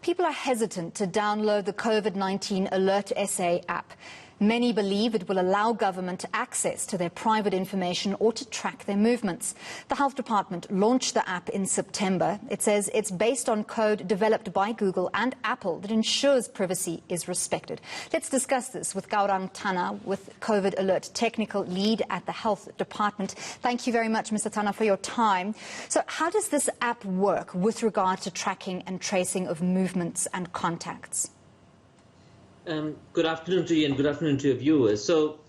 People are hesitant to download the COVID-19 Alert SA app. Many believe it will allow government access to their private information or to track their movements. The Health Department launched the app in September. It says it's based on code developed by Google and Apple that ensures privacy is respected. Let's discuss this with Gaurang Tana, with COVID Alert Technical Lead at the Health Department. Thank you very much, Mr. Tana, for your time. So how does this app work with regard to tracking and tracing of movements and contacts? Good afternoon to you and good afternoon to your viewers. So,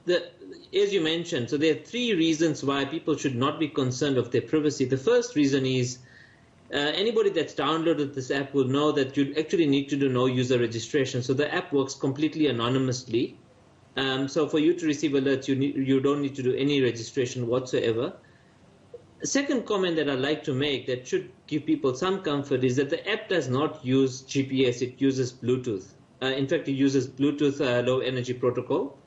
as you mentioned, so there are three reasons why people should not be concerned of their privacy. The first reason is anybody that's downloaded this app will know that you actually need to do no user registration. So the app works completely anonymously. So for you to receive alerts, you don't need to do any registration whatsoever. A second comment that I'd like to make that should give people some comfort is that the app does not use GPS, it uses Bluetooth. In fact, it uses Bluetooth low energy protocol.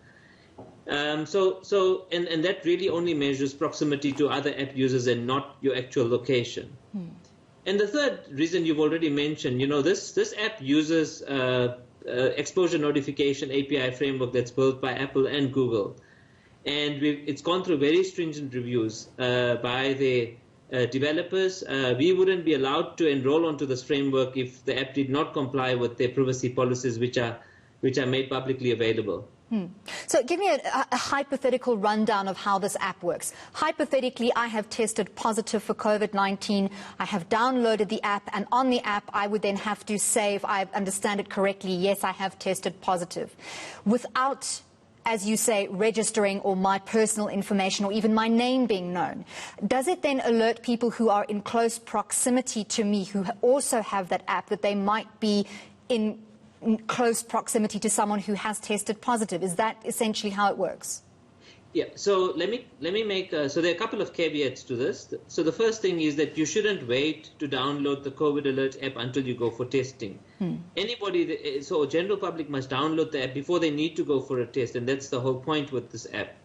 And that really only measures proximity to other app users and not your actual location. And the third reason you've already mentioned, this app uses exposure notification API framework that's built by Apple and Google. And it's gone through very stringent reviews by the developers. We wouldn't be allowed to enroll onto this framework if the app did not comply with their privacy policies, which are made publicly available. So give me a hypothetical rundown of how this app works. Hypothetically, I have tested positive for COVID-19. I have downloaded the app, and on the app, I would then have to say, if I understand it correctly, yes, I have tested positive. Without, as you say, registering or my personal information or even my name being known. Does it then alert people who are in close proximity to me, who also have that app, that they might be in close proximity to someone who has tested positive? Is that essentially how it works? Yeah, so let me make, so there are a couple of caveats to this. So the first thing is that you shouldn't wait to download the COVID Alert app until you go for testing. So general public must download the app before they need to go for a test, and that's the whole point with this app.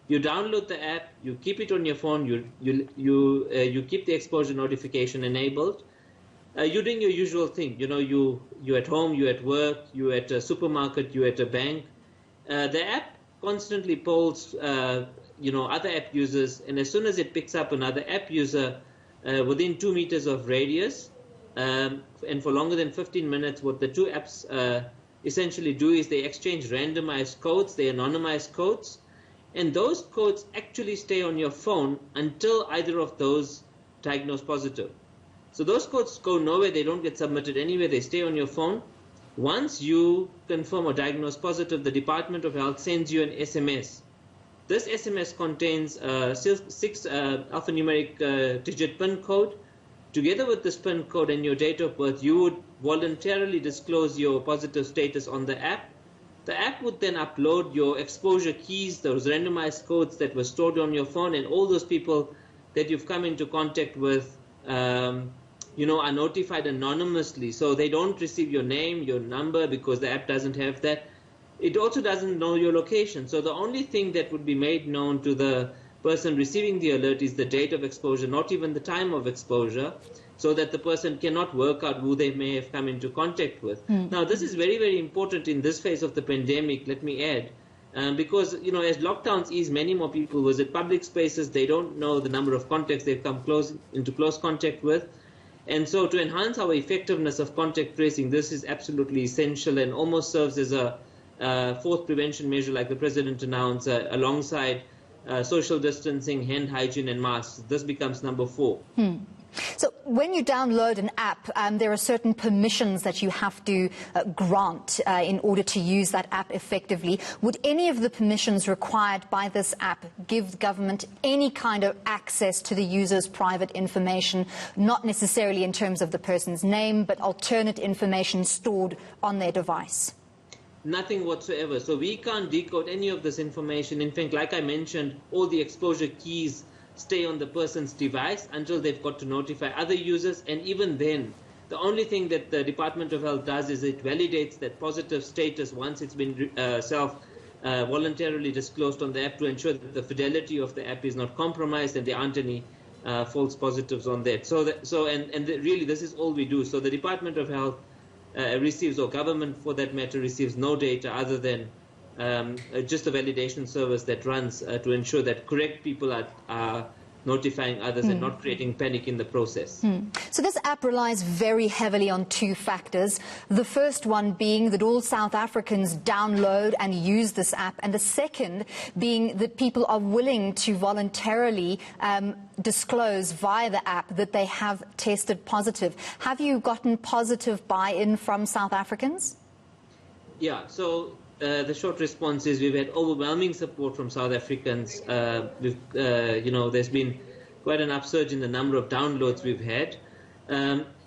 You download the app, you keep it on your phone, you keep the exposure notification enabled. You're doing your usual thing, you're at home, you're at work, you're at a supermarket, you're at a bank. The app constantly polls, other app users, and as soon as it picks up another app user within 2 meters of radius, and for longer than 15 minutes, what the two apps essentially do is they exchange randomized codes, they anonymize codes, and those codes actually stay on your phone until either of those diagnose positive. So those codes go nowhere, they don't get submitted anywhere, they stay on your phone. Once you confirm or diagnose positive, the Department of Health sends you an SMS. This SMS contains a 6 alphanumeric digit PIN code. Together with this PIN code and your date of birth, you would voluntarily disclose your positive status on the app. The app would then upload your exposure keys, those randomized codes that were stored on your phone, and all those people that you've come into contact with are notified anonymously. So they don't receive your name, your number, because the app doesn't have that. It also doesn't know your location. So the only thing that would be made known to the person receiving the alert is the date of exposure, not even the time of exposure, so that the person cannot work out who they may have come into contact with. Now, this is very, very important in this phase of the pandemic, let me add, because, as lockdowns ease, many more people visit public spaces. They don't know the number of contacts they've come into close contact with. And so to enhance our effectiveness of contact tracing, this is absolutely essential and almost serves as a fourth prevention measure, like the President announced, alongside social distancing, hand hygiene and masks. This becomes number 4. So when you download an app, there are certain permissions that you have to grant in order to use that app effectively. Would any of the permissions required by this app give government any kind of access to the user's private information, not necessarily in terms of the person's name, but alternate information stored on their device? Nothing whatsoever. So we can't decode any of this information. In fact, like I mentioned, all the exposure keys stay on the person's device until they've got to notify other users, and even then, the only thing that the Department of Health does is it validates that positive status once it's been voluntarily disclosed on the app, to ensure that the fidelity of the app is not compromised and there aren't any false positives on that. Really, this is all we do. So the Department of Health receives, or government for that matter, receives no data other than just a validation service that runs to ensure that correct people are notifying others and not creating panic in the process. So this app relies very heavily on two factors. The first one being that all South Africans download and use this app, and the second being that people are willing to voluntarily disclose via the app that they have tested positive. Have you gotten positive buy-in from South Africans? Yeah, so the short response is we've had overwhelming support from South Africans. There's been quite an upsurge in the number of downloads we've had.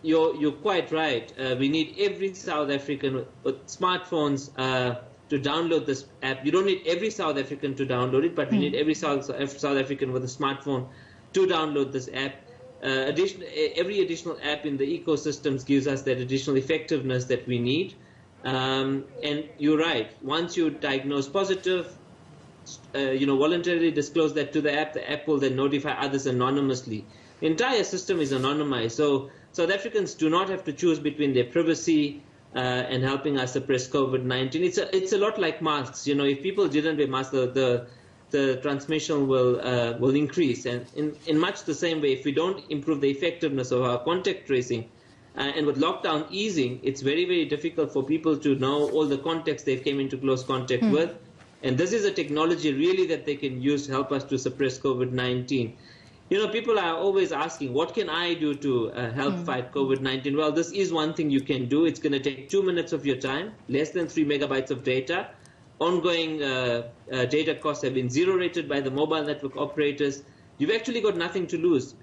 You're quite right. We need every South African with smartphones to download this app. You don't need every South African to download it, but we need every South African with a smartphone to download this app. Every additional app in the ecosystems gives us that additional effectiveness that we need. And you're right. Once you diagnose positive, voluntarily disclose that to the app will then notify others anonymously. The entire system is anonymized, so South Africans do not have to choose between their privacy and helping us suppress COVID-19. It's a lot like masks. If people didn't wear masks, the transmission will increase. And in much the same way, if we don't improve the effectiveness of our contact tracing, and with lockdown easing, it's very, very difficult for people to know all the contacts they came into close contact with. And this is a technology really that they can use to help us to suppress COVID-19. People are always asking, what can I do to help fight COVID-19? Well, this is one thing you can do. It's going to take 2 minutes of your time, less than 3 megabytes of data. Ongoing data costs have been zero rated by the mobile network operators. You've actually got nothing to lose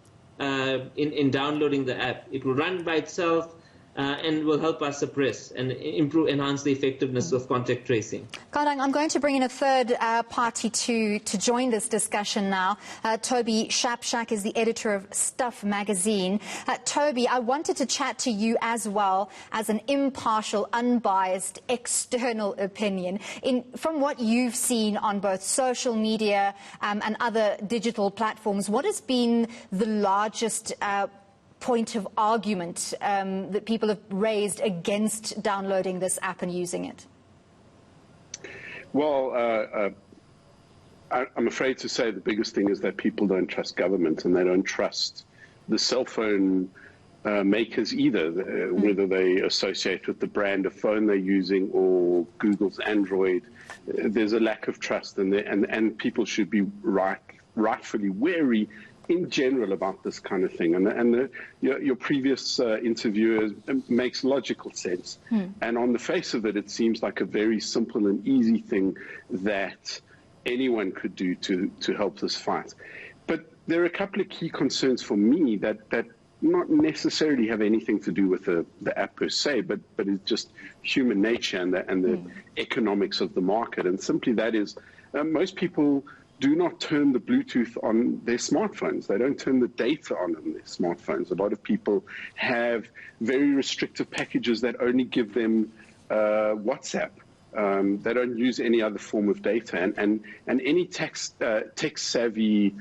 in downloading the app. It will run by itself and will help us suppress and enhance the effectiveness of contact tracing. Gaurang, I'm going to bring in a third party to join this discussion now. Toby Shapshak is the editor of Stuff magazine. Toby, I wanted to chat to you as well as an impartial, unbiased, external opinion. From what you've seen on both social media and other digital platforms, what has been the largest point of argument that people have raised against downloading this app and using it? Well, I'm afraid to say the biggest thing is that people don't trust government, and they don't trust the cell phone makers either, whether they associate with the brand of phone they're using or Google's Android. There's a lack of trust, and people should be rightfully wary in general about this kind of thing. And your previous interviewer makes logical sense. And on the face of it, it seems like a very simple and easy thing that anyone could do to help this fight. But there are a couple of key concerns for me that not necessarily have anything to do with the app per se, but it's just human nature and the economics of the market. And simply that is, most people do not turn the Bluetooth on their smartphones. They don't turn the data on their smartphones. A lot of people have very restrictive packages that only give them WhatsApp. They don't use any other form of data. And any tech-savvy,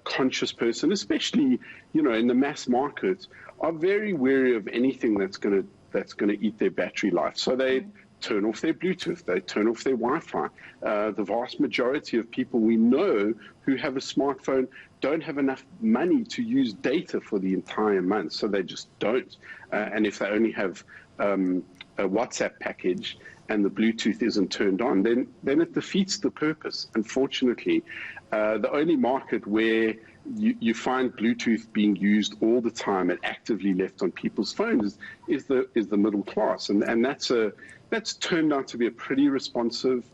conscious person, especially in the mass market, are very wary of anything that's going to eat their battery life. So they turn off their Bluetooth, they turn off their Wi-Fi. The vast majority of people we know who have a smartphone don't have enough money to use data for the entire month, so they just don't. And if they only have a WhatsApp package and the Bluetooth isn't turned on, then it defeats the purpose. Unfortunately, the only market where you find Bluetooth being used all the time and actively left on people's phones is the middle class, and that's turned out to be a pretty responsive,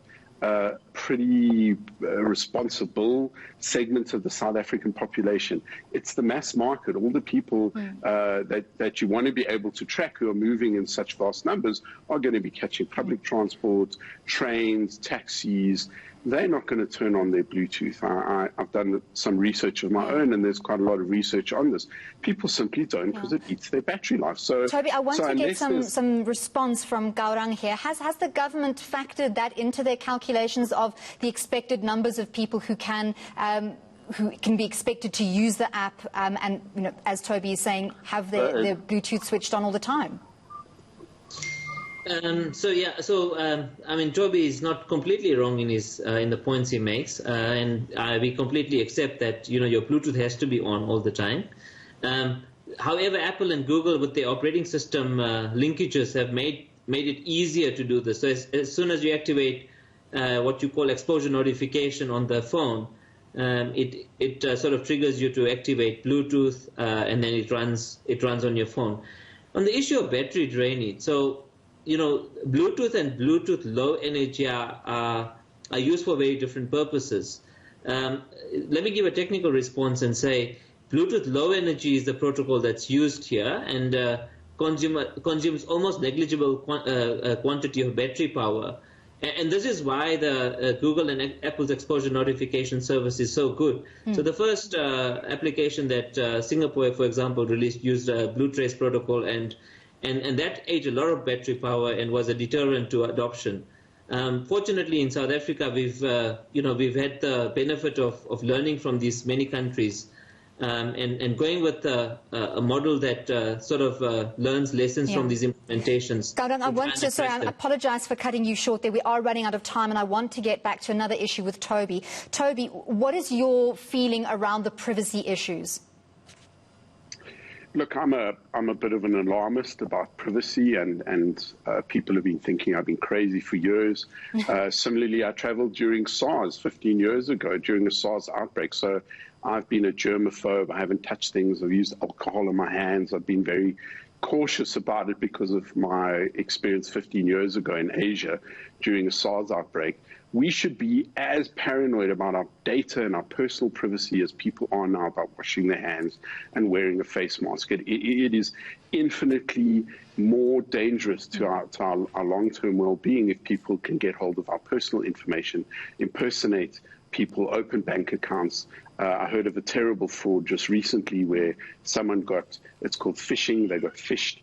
responsible segment of the South African population. It's the mass market. All the people that you want to be able to track who are moving in such vast numbers are going to be catching public transport, trains, taxis. They're not going to turn on their Bluetooth. I've done some research of my own, and there's quite a lot of research on this. People simply don't, because it eats their battery life. So, Toby, I want to get some response from Gaurang here. Has the government factored that into their calculations of the expected numbers of people who can be expected to use the app and, as Toby is saying, have their Bluetooth switched on all the time? I mean, Toby is not completely wrong in his in the points he makes, and we completely accept that your Bluetooth has to be on all the time. However, Apple and Google, with their operating system linkages, have made it easier to do this. So as soon as you activate what you call exposure notification on the phone, it sort of triggers you to activate Bluetooth, and then it runs on your phone. On the issue of battery drainage, so Bluetooth and Bluetooth low energy are used for very different purposes. Let me give a technical response and say Bluetooth low energy is the protocol that's used here, and consumes almost negligible quantity of battery power. And this is why the Google and Apple's exposure notification service is so good. So the first application that Singapore, for example, released used a BlueTrace protocol, and that ate a lot of battery power and was a deterrent to adoption. Fortunately, in South Africa, we've had the benefit of learning from these many countries. And going with a model that sort of learns lessons from these implementations. Gaurang, I apologize for cutting you short there. We are running out of time, and I want to get back to another issue with Toby. Toby, what is your feeling around the privacy issues? Look, I'm a bit of an alarmist about privacy, and people have been thinking I've been crazy for years. Similarly, I traveled during SARS 15 years ago, during the SARS outbreak. So I've been a germaphobe. I haven't touched things. I've used alcohol in my hands. I've been very cautious about it because of my experience 15 years ago in Asia during a SARS outbreak. We should be as paranoid about our data and our personal privacy as people are now about washing their hands and wearing a face mask. It is infinitely more dangerous to our long-term well-being if people can get hold of our personal information, impersonate people, open bank accounts. I heard of a terrible fraud just recently where someone it's called phishing, they got phished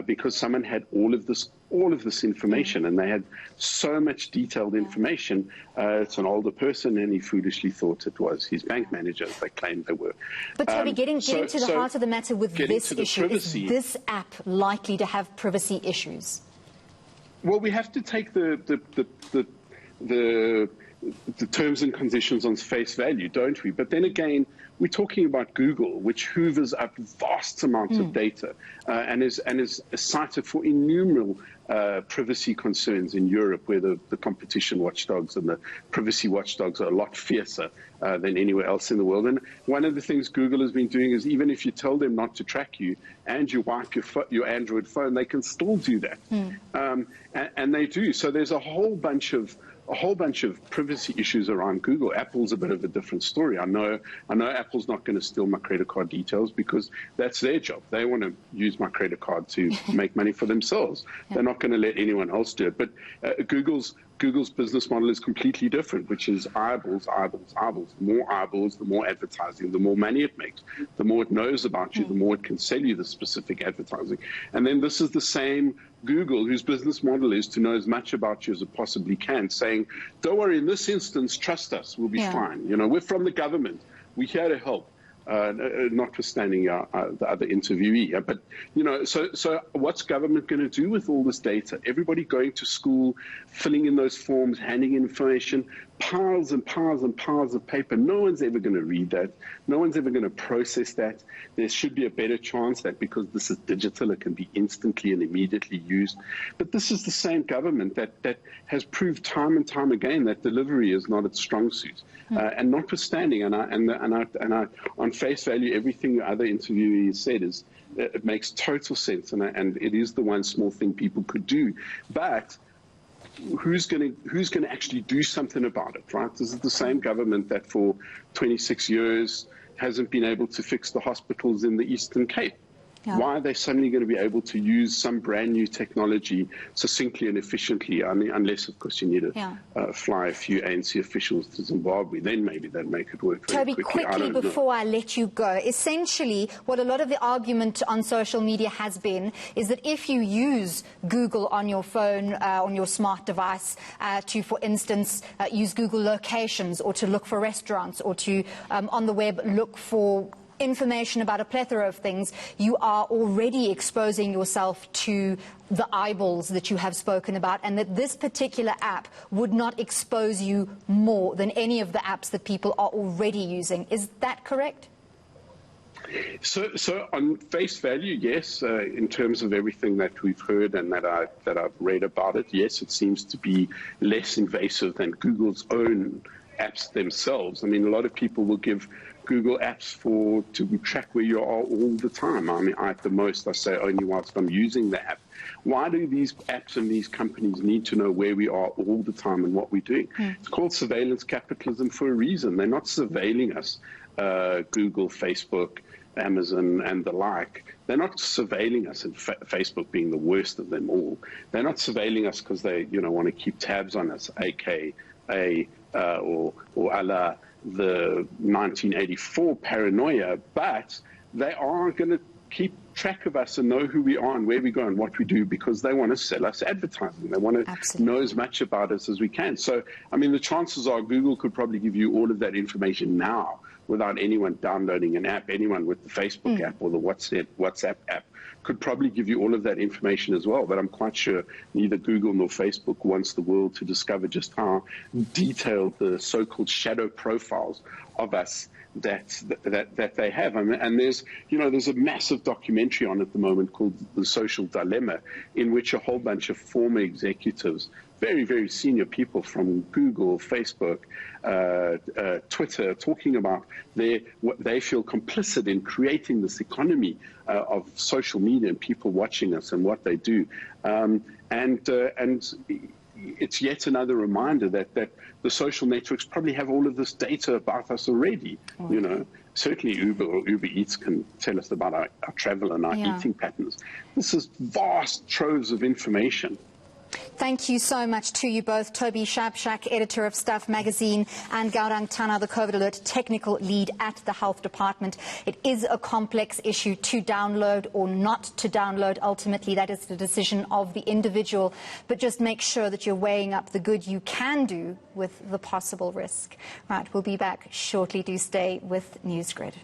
because someone had all of this information, and they had so much detailed information. It's an older person, and he foolishly thought it was his bank manager, as they claimed they were. But Toby, getting to the heart of the matter with this issue, privacy, is this app likely to have privacy issues? Well, we have to take the terms and conditions on face value, don't we? But then again, we're talking about Google, which hoovers up vast amounts of data and is cited for innumerable privacy concerns in Europe, where the competition watchdogs and the privacy watchdogs are a lot fiercer than anywhere else in the world. And one of the things Google has been doing is, even if you tell them not to track you and you wipe your Android phone, they can still do that. And they do. So there's a whole bunch of privacy issues around Google. Apple's a bit of a different story. I know Apple's not going to steal my credit card details because that's their job. They want to use my credit card to make money for themselves. They're not going to let anyone else do it. But Google's business model is completely different, which is eyeballs, eyeballs, eyeballs. The more eyeballs, the more advertising, the more money it makes. The more it knows about you, the more it can sell you the specific advertising. And then this is the same Google, whose business model is to know as much about you as it possibly can, saying, don't worry, in this instance, trust us, we'll be fine. We're from the government. We're here to help. Notwithstanding the other interviewee. But, so what's government going to do with all this data? Everybody going to school, filling in those forms, handing in information, piles and piles and piles of paper. No one's ever going to read that. No one's ever going to process that. There should be a better chance that because this is digital, it can be instantly and immediately used. But this is the same government that has proved time and time again that delivery is not its strong suit. And notwithstanding, and I on face value, everything the other interviewee said it makes total sense, and it is the one small thing people could do. But who's going to actually do something about it, right? This is the same government that for 26 years hasn't been able to fix the hospitals in the Eastern Cape. Why are they suddenly going to be able to use some brand new technology succinctly and efficiently? I mean, unless, of course, you need to fly a few ANC officials to Zimbabwe, then maybe they'd make it work very quickly. Toby, quickly before I let you go, essentially what a lot of the argument on social media has been is that if you use Google on your phone, on your smart device, to, for instance, use Google locations or to look for restaurants or to, on the web, look for information about a plethora of things, you are already exposing yourself to the eyeballs that you have spoken about, and that this particular app would not expose you more than any of the apps that people are already using. Is that correct? So on face value, yes. In terms of everything that we've heard and that I've read about it, yes, it seems to be less invasive than Google's own apps themselves. I mean, a lot of people will give Google apps to track where you are all the time. I mean, at the most, I say only whilst I'm using the app. Why do these apps and these companies need to know where we are all the time and what we're doing? It's called surveillance capitalism for a reason. They're not surveilling us, Google, Facebook, Amazon and the like. They're not surveilling us, and Facebook being the worst of them all. They're not surveilling us because they want to keep tabs on us, aka or a la the 1984 paranoia, but they are going to keep track of us and know who we are and where we go and what we do, because they want to sell us advertising. They want to know as much about us as we can. So, I mean, the chances are Google could probably give you all of that information now without anyone downloading an app. Anyone with the Facebook app or the WhatsApp app could probably give you all of that information as well. But I'm quite sure neither Google nor Facebook wants the world to discover just how detailed the so-called shadow profiles of us that they have. I mean, and there's a massive documentary on at the moment called The Social Dilemma, in which a whole bunch of former executives, very, very senior people from Google, Facebook, Twitter, talking about what they feel complicit in creating this economy of social media and people watching us and what they do. And it's yet another reminder that the social networks probably have all of this data about us already. Certainly Uber or Uber Eats can tell us about our travel and our eating patterns. This is vast troves of information. Thank you so much to you both, Toby Shabshak, editor of Stuff magazine, and Gaurang Tana, the COVID Alert technical lead at the Health Department. It is a complex issue to download or not to download. Ultimately, that is the decision of the individual. But just make sure that you're weighing up the good you can do with the possible risk. Right, we'll be back shortly. Do stay with NewsGrid.